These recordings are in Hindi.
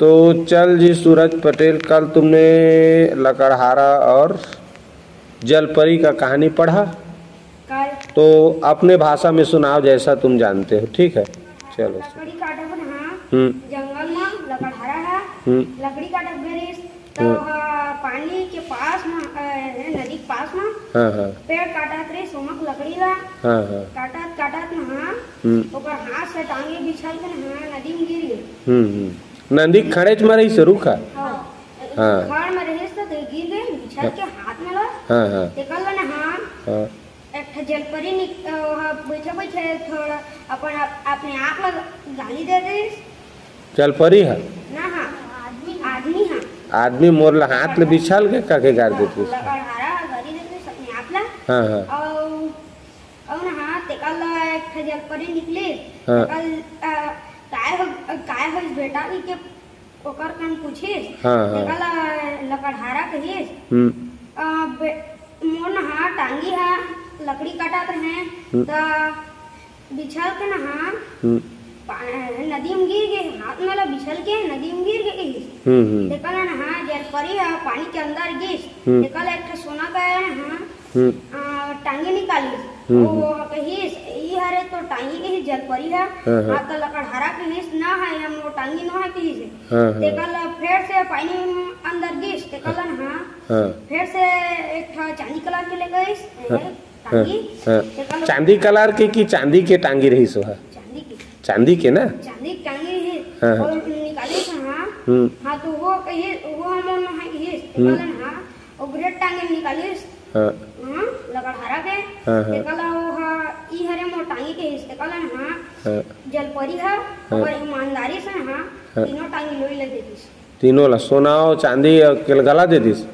तो चल जी सूरज पटेल, कल तुमने लकड़हारा और जलपरी का कहानी पढ़ा, तो अपने भाषा में सुनाओ जैसा तुम जानते हो। ठीक है, चलो। लकड़ी काटब जंगल में लकड़हारा है, लकड़ी काटब गरीस तो पानी के पास में नदी के पास में पेड़ काटत रही सोमक लकड़ी ला काटत काटत ना ओकर हाथ से टांगे बिछल के ना नदी में गिर गई। नदी खड़े में रही से रुका खड़ में रही तो गिर गई बिछल के हाथ में ला टेकल ना हां एक जलपरी बैठे बैठे थोड़ा अपने आप में गाली दे दे। जलपरी है ना हाँ आदमी है आदमी मोर हाथ ले बिछाल के काके गाड़ देती लकड़हारा गाली देते अपने आप ला। हां और ना हाँ टेकल एक जलपरी निकले टेकल काय हो बेटा के ओकर कान पूछे टेकल लकड़हारा कहिए मोर ना हाँ टांगी है लकड़ी काटत रहे तो बिछल के ना हाँ नदी में गिर गए हाथ में ला बिछल के नदी में गिर गई। देखल ना हाँ जलपरी है पानी के अंदर गिस देखल एक सोना का है हाँ टांगे निकाली वो कहिस ई हरे तो टांगी के जलपरी है हाथ तो लकड़हारा कहिस ना है हम वो टांगी ना है कहिस देखल फिर से पानी अंदर गिस देखल ना हाँ फिर से एक चांदी कलर के ले गए चांदी कलर की चांदी के टांगी रही सो है चांदी के ना चांदी टांगी है और निकाले हाँ तो वो कहिए वो हम है कहिए हाँ और ग्रेट टांगे निकाले लकड़हारा के देखला वो ई हरे मो टांगी के देखला हाँ जलपरी है और ईमानदारी से हाँ तीनों टांगी लोई ले देतीस तीनों ला सोना और चांदी के गला दे दीस।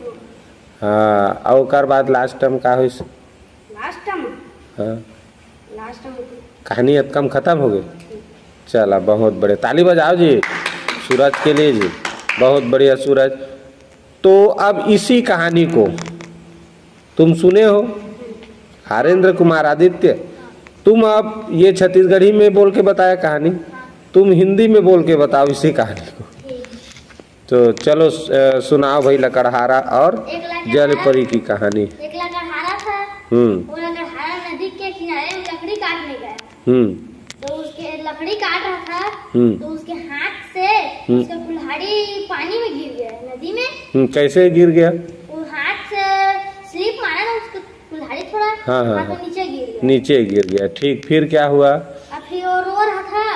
हाँ और कर बाद लास्ट टाइम का होइस लास्ट टाइम हाँ लास्ट टाइम कहानी कम खत्म हो गई। चला बहुत बढ़िया, ताली बजाओ जी सूरज के लिए जी, बहुत बढ़िया सूरज। तो अब इसी कहानी को तुम सुने हो हरेंद्र कुमार आदित्य, तुम अब ये छत्तीसगढ़ी में बोल के बताया कहानी, तुम हिंदी में बोल के बताओ इसी कहानी को। तो चलो सुनाओ भाई लकड़हारा और जलपरी की कहानी। एक लकड़हारा था वो लकड़हारा नदी के किनारे लकड़ी काटने गया तो उसके लकड़ी काट रहा था तो उसके हाथ से उसका कुल्हाड़ी पानी में गिर गया नदी में। कैसे गिर गया? वो हाथ से स्लिप मारा ना उसका कुल्हाड़ी थोड़ा हाथ तो नीचे गिर गया। ठीक, फिर क्या हुआ? फिर वो रो रहा था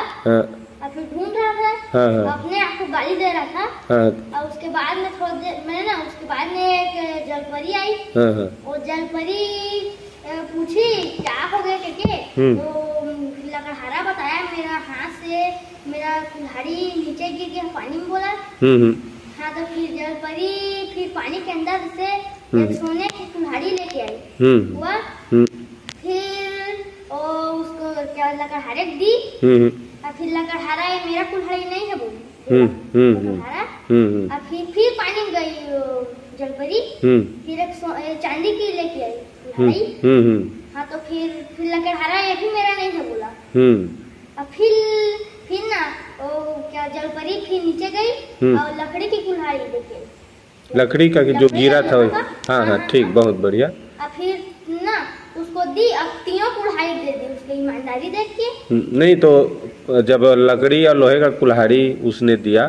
फिर ढूंढ रहा था अपने आप को गाली दे रहा था और उसके बाद में थोड़ी देर मैंने ना उसके बाद में एक जलपरी आई वो जलपरी पूछी क्या हो गया करके तो लकड़हारा बताया मेरा हाथ से मेरा कुल्हाड़ी नीचे गिर गया पानी में बोला। हाँ तो फिर जलपरी फिर पानी के अंदर से एक सोने की कुल्हाड़ी लेके आई हुआ फिर उसको क्या लकड़हारे दी और फिर लकड़हारा मेरा कुल्हाड़ी नहीं है बोली लकड़हारा फिर पानी में गई जलपरी फिर एक चांदी की लेके आई कुल्हाड़ी। हाँ तो फिर लकड़हारा ये भी मेरा नहीं है बोला और फिर ना वो क्या जलपरी फिर नीचे गई और लकड़ी की कुल्हाड़ी लेके लकड़ी का जो गिरा था हाँ हाँ ठीक, बहुत बढ़िया। और फिर ना उसको दी अब तीनों कुल्हाड़ी दे दी उसकी ईमानदारी देख के। नहीं तो जब लकड़ी और लोहे का कुल्हाड़ी उसने दिया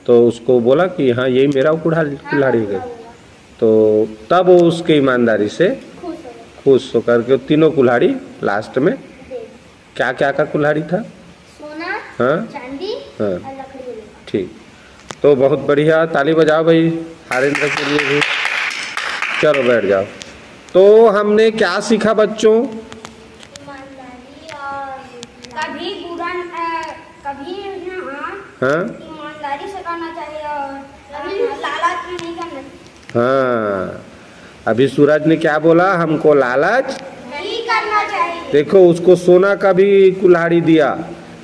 तो उसको बोला कि हाँ यही मेरा कुल्हाड़ी है तो तब वो उसके ईमानदारी से खुश होकर के तीनों कुल्हाड़ी लास्ट में क्या क्या का कुल्हाड़ी था? सोना चांदी हाँ और लकड़ी। ठीक, तो बहुत बढ़िया, ताली बजाओ भाई हरेंद्र के लिए भी। चलो बैठ जाओ। तो हमने क्या सीखा बच्चों? ईमानदारी और कभी बुरा कभी हाँ ईमानदारी से करना चाहिए और लालच में नहीं करना। हाँ अभी सूरज ने क्या बोला, हमको लालच नहीं करना चाहिए। देखो उसको सोना का भी कुल्हाड़ी दिया,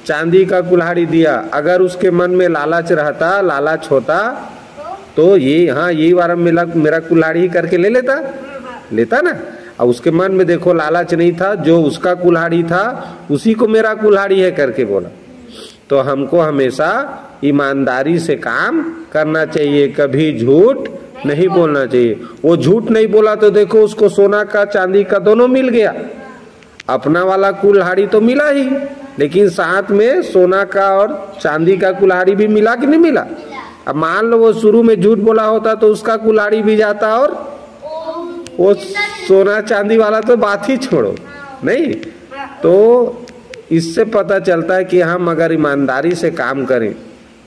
चांदी का कुल्हाड़ी दिया, अगर उसके मन में लालच रहता लालच होता तो ये हाँ यही बार मेरा कुल्हाड़ी ही करके ले लेता ना। और उसके मन में देखो लालच नहीं था, जो उसका कुल्हाड़ी था उसी को मेरा कुल्हाड़ी है करके बोला। तो हमको हमेशा ईमानदारी से काम करना चाहिए, कभी झूठ नहीं बोलना चाहिए। वो झूठ नहीं बोला तो देखो उसको सोना का चांदी का दोनों मिल गया, अपना वाला कुल्हाड़ी तो मिला ही, लेकिन साथ में सोना का और चांदी का कुल्हाड़ी भी मिला कि नहीं मिला। अब मान लो वो शुरू में झूठ बोला होता तो उसका कुल्हाड़ी भी जाता और वो सोना चांदी वाला तो बात ही छोड़ो, नहीं। तो इससे पता चलता है कि हम अगर ईमानदारी से काम करें,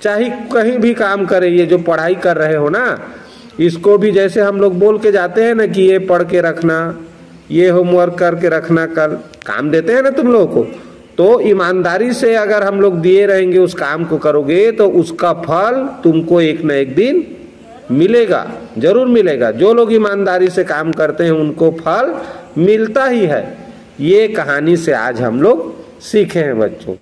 चाहे कहीं भी काम करें, ये जो पढ़ाई कर रहे हो ना, इसको भी जैसे हम लोग बोल के जाते हैं ना कि ये पढ़ के रखना, ये होमवर्क करके रखना, कल काम देते हैं ना तुम लोगों को, तो ईमानदारी से अगर हम लोग दिए रहेंगे, उस काम को करोगे तो उसका फल तुमको एक न एक दिन मिलेगा, जरूर मिलेगा। जो लोग ईमानदारी से काम करते हैं उनको फल मिलता ही है। ये कहानी से आज हम लोग सीखे हैं बच्चों।